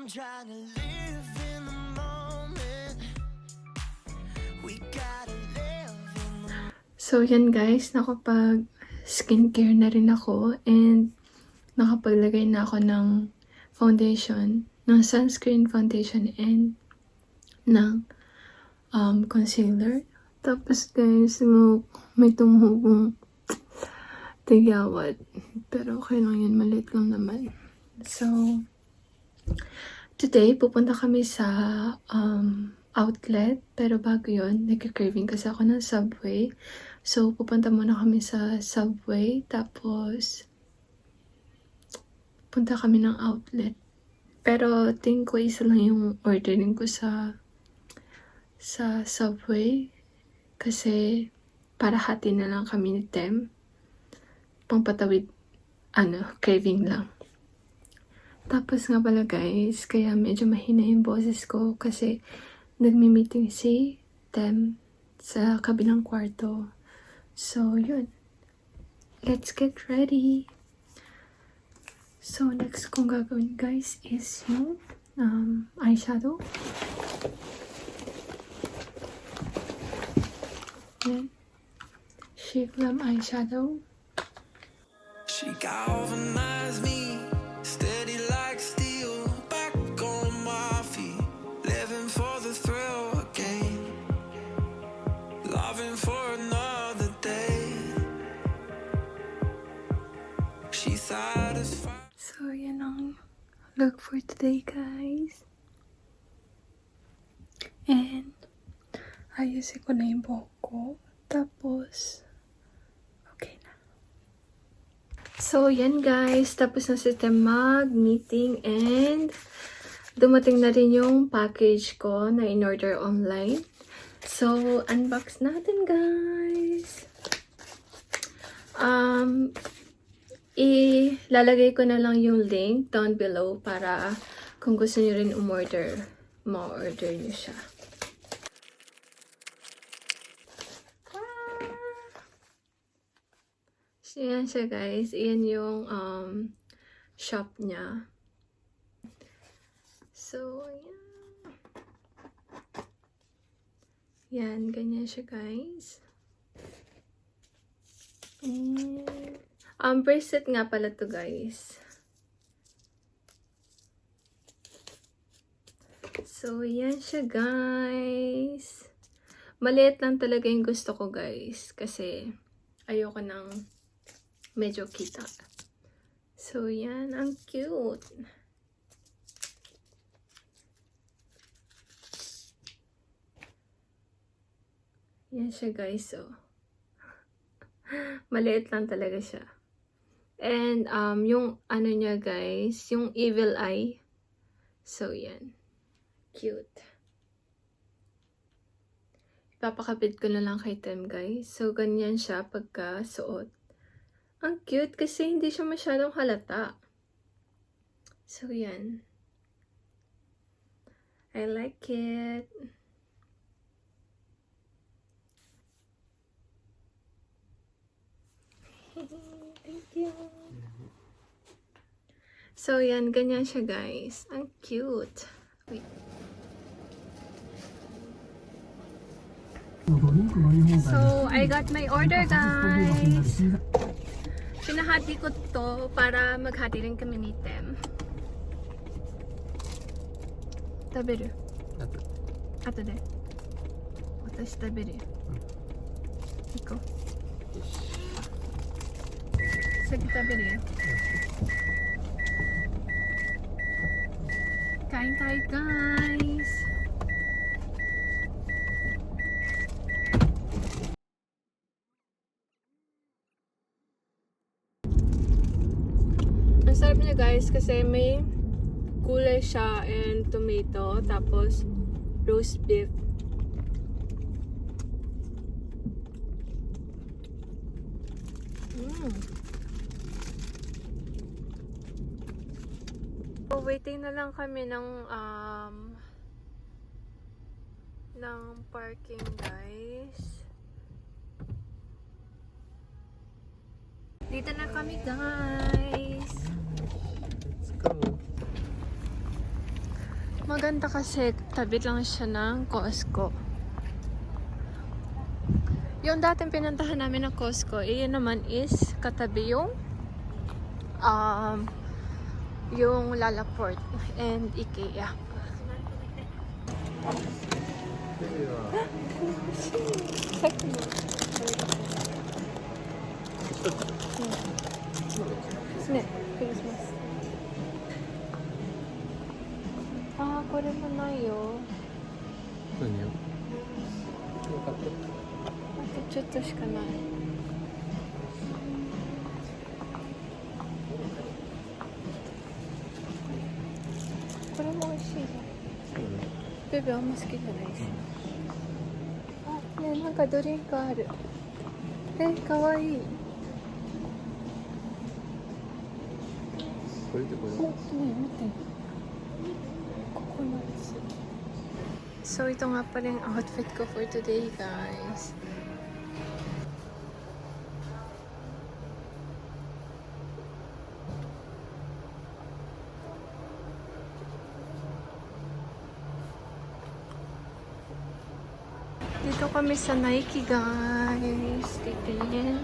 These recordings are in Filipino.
I'm trying to live in the moment. We gotta live in the So, yan guys, nakapag skincare na rin ako and nakapaglagay na ako ng foundation, ng sunscreen foundation and ng concealer. Tapos guys, may tumuhong tigyawat. Pero okay lang yun, maliit lang naman. So, today, pupunta kami sa outlet. Pero bago yun, nagka-craving kasi ako ng Subway. So, pupunta muna kami sa Subway. Tapos, punta kami ng outlet. Pero, tingin ko isa lang yung ordering ko sa Subway. Kasi, para hati na lang kami ni Tem. Pangpatawid, craving lang. Tapos nga pala guys, kaya medyo mahina yung boses ko kasi nagmi-meeting si Tem sa kabilang kwarto. So, yun. Let's get ready. So, next kong gagawin guys is yung eyeshadow. Yan. Shave Glam eyeshadow. She galvanized me, steady like steel, back on my feet, living for the thrill again, loving for another day. She satisfied. So, yan ang look for today, guys. And, ayusin ko na yung buhok ko. Tapos, okay na. So, yan guys. Tapos na si Tem mag-meeting and dumating na rin yung package ko na in-order online. So, unbox natin, guys. Ilalagay ko na lang yung link down below para kung gusto nyo rin umorder, ma-order nyo siya. So, yan siya guys. Iyan yung shop niya. So, yan. Ganyan siya guys. And, bracelet nga pala to guys. So, yan siya guys. Maliit lang talaga yung gusto ko guys. Kasi, ayoko ng medyo kita. So, yan. Ang cute. Yan siya guys. So, maliit lang talaga siya. And, yung ano niya guys, yung evil eye. So, yan. Cute. Ipapakabit ko na lang kay Tem guys. So, ganyan siya pagka suot. Ang cute kasi hindi siya masyadong halata. So, yan. I like it. Thank you. So, yan. Ganyan siya, guys. Ang cute. Wait. So, I got my order, guys. Pinahati ko to para maghati rin kami ni Tem. Taberu. Ato de. Watashi taberu. Iko. Sige, taberu yo. Kain tayo, guys. Ang sarap niya guys kasi may gulay siya and tomato tapos roast beef. So, waiting na lang kami ng parking guys. Dito na kami guys. Let's go. Maganda kasi tabi lang siya ng Costco. Yung dating pinuntahan namin ng Costco, yun naman is katabi yung Lalaport and IKEA. Ah, これもないよ。何よ。あとちょっとしかない。これも美味しいじゃん。ベベあんま好きじゃないし。あ、ねえ、なんかドリンクある。かわいい。これってこれ。ねえ、見て。ココナッツ。So, ito nga pala yung outfit ko for today, guys. Dito kami sa Nike, guys. Titingin.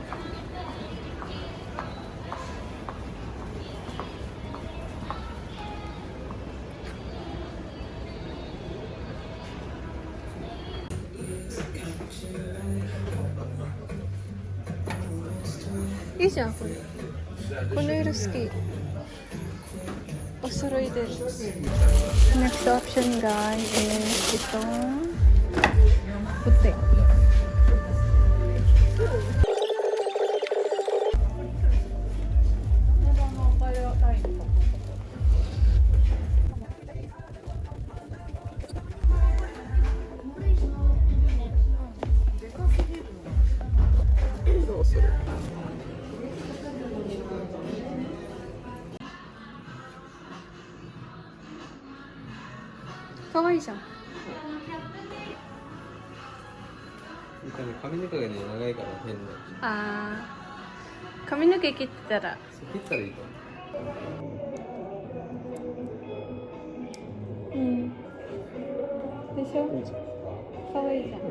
いいじゃん、これ。この色好き。お揃いで。Next option, guys, is itong puti. Kawaii じゃん。髪の毛がね、長いから変な。あー、髪の毛切ったら。切ったらいいか。うん。でしょ？かわいいじゃん。や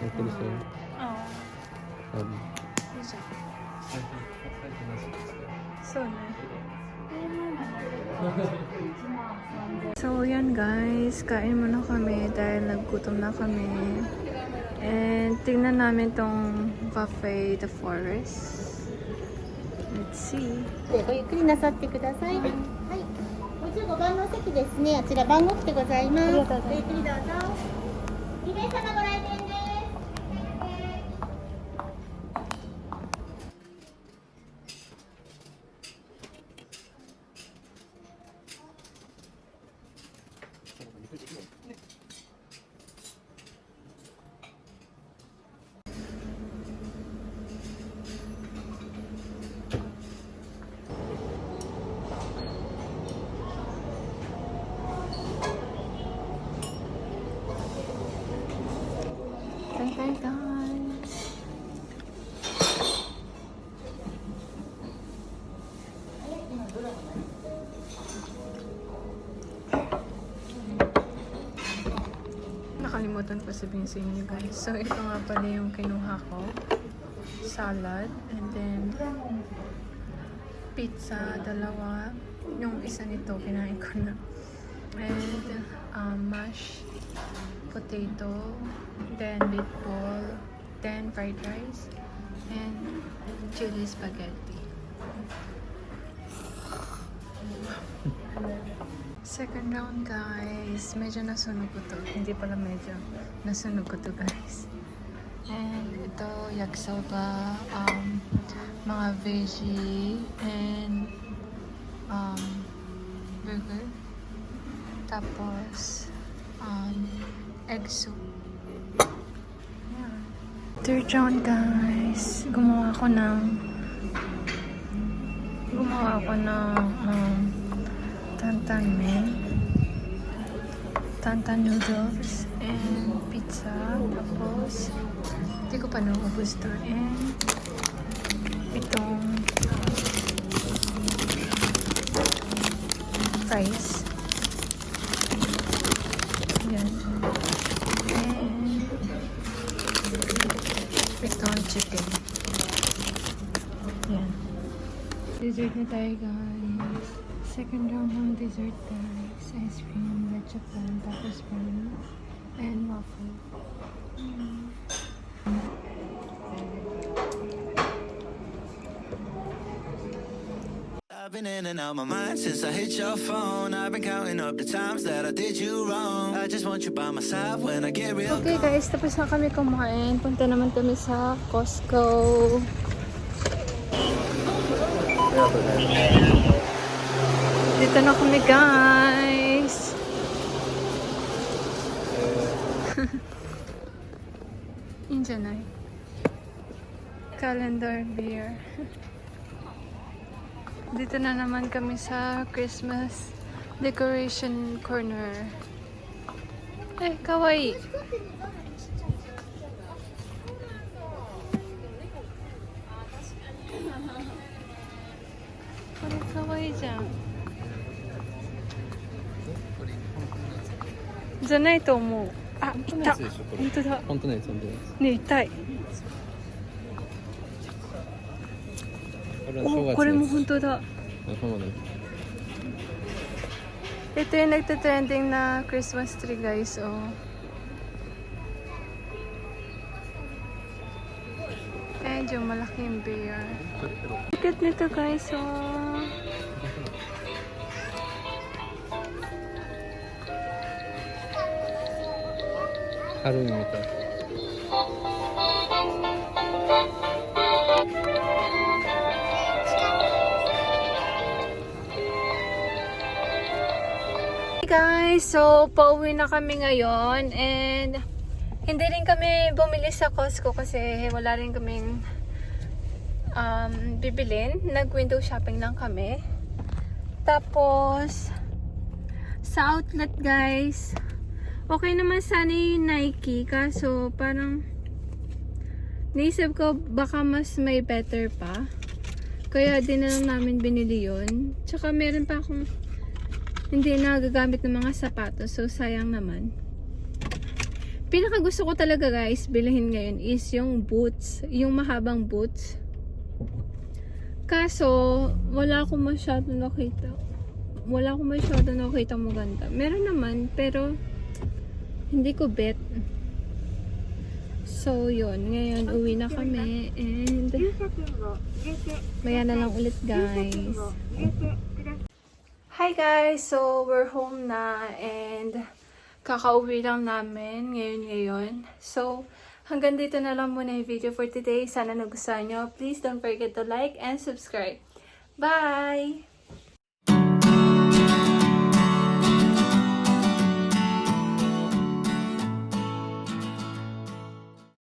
ってる人。あある。あ、いいじゃん。そうね。So, yan guys. Kain muna kami dahil naggutom na kami. And tingnan namin tong buffet the forest. Let's see. ごゆっくりなさってください。はい。55番のお席ですね。あちら番号機でございます。ありがとうございますごゆっくりどうぞ。2名様ご来店です。Nakalimutan ko sabihin sa inyo guys. So, ito nga pala yung kinuha ko. Salad. And then, pizza, dalawa. Yung isa nito, kinain ko na. And, mashed potato. Then, meatball. Then, fried rice. And, chili spaghetti. Second round guys. Medyo nasunog ko to. Hindi pala medyo. Nasunog ko to guys. And ito, yakisoba, mga veggie, and burger. Tapos, egg soup. Yeah. Third round guys. Gumawa ako ng tantan men, tantan noodles, and pizza. Tapos, hindi ko pa naubos to. And itong fries. Yan. And ito ang chicken. Yan. Dessert na tayo, guys. Second round ng dessert, guys. Ice cream, leche plan, tapos pan, and waffle. I've been in and out my mind since I hit your phone. I've been counting up the times that I did you wrong. I just want you by my side when I get real. Okay, guys. Tapos na kami kumain. Punta naman kami sa Costco. Dito na kami, guys. Injanay. Calendar beer. Dito na naman kami sa Christmas decoration corner. Eh, kawaii. Kore kawaii jan. じゃないと思う。あ、いた。本当だ。本当のやつ、本当のやつ。ね、痛い。これは正月のやつ。これも本当だ。あ、そうなんだ。 Ito yung nagtitrending na Christmas tree, guys. Oh. And yung malaking bear. Look at nito, guys. Oh. Halloweenみたい。Hey guys, so pauwi na kami ngayon and hindi rin kami bumili sa Costco kasi wala rin kaming bibilin. Nag-window shopping lang kami. Tapos sa outlet, guys, okay naman sana yung Nike, kaso parang naisip ko baka mas may better pa. Kaya din na lang namin binili yun. Tsaka meron pa akong hindi nagagamit ng mga sapatos, so sayang naman. Pinaka gusto ko talaga, guys, bilhin ngayon is yung boots, yung mahabang boots. Kaso wala akong masyado nakita. Wala akong masyado nakita maganda. Meron naman, pero hindi ko bet. So yun, ngayon uwi na kami and maya na lang ulit, guys. Hi guys! So we're home na and kakauwi lang namin ngayon. So hanggang dito na lang muna yung video for today. Sana nagustuhan nyo. Please don't forget to like and subscribe. Bye!